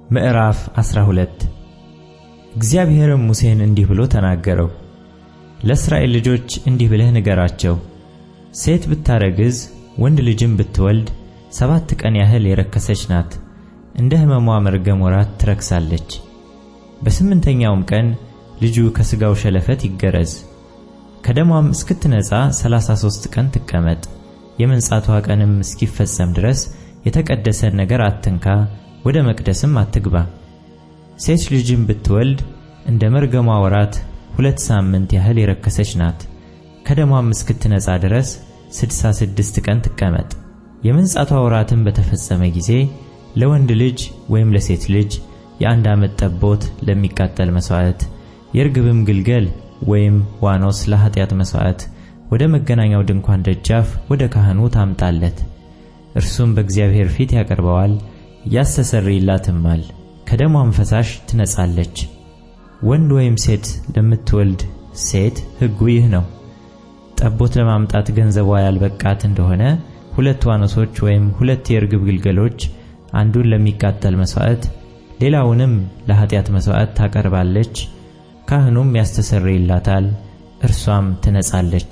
ምዕራፍ 12 እግዚአብሔርም ሙሴን እንዲህ ብሎ ተናገረው። ለእስራኤል ልጆች እንዲህ ብለህ ንገራቸው፣ ሴት ብታረግዝ ወንድ ልጅም ብትወልድ 7 ቀን ያህል የረከሰች ናት፣ እንደ ሕመሟ መርገም ወራት ትረክሳለች። በ8ኛውም ቀን ልጁ ከሥጋው ሸለፈት ይገረዝ፣ ከደሟም እስክትነጻ 33 ቀን ትቀመጥ። የመንጻቷ ቀንም እስኪፈጸም ድረስ የተቀደሰን ነገር አትንካ፣ ወደ መቅደስም አትግባ። ሴት ልጅም ብትወልድ እንደ መርገሟ ወራት 2 ሳምንት ያህል የረከሰች ናት፣ ከደሟም እስክትነጻ ድረስ 66 ቀን ትቀመጥ። የመንጻቷ ወራትም በተፈጸመ ጊዜ ለወንድ ልጅ ወይም ለሴት ልጅ የ1 ዓመት ጠቦት ለሚቃጠል መሥዋዕት፣ የርግብም ግልገል ወይም ዋኖስ ለኃጢአት መሥዋዕት ወደ መገናኛው ድንኳን ደጃፍ ወደ ካህኑ ታምጣለት። እርሱም በእግዚአብሔር ፊት ያቀርበዋል፣ ያስተሰርይላትማል፣ ከደሟም ፈሳሽ ትነጻለች። ወንድ ወይም ሴት ለምትወልድ ሴት ሕጉ ይህ ነው። ጠቦት ለማምጣት ገንዘቧ ያልበቃት እንደሆነ 2 ዋኖሶች ወይም 2 የርግብ ግልገሎች፣ አንዱን ለሚቃጠል መሥዋዕት ሌላውንም ለኃጢአት መሥዋዕት ታቀርባለች። ካህኑም ያስተሰርይላታል፣ እርሷም ትነጻለች።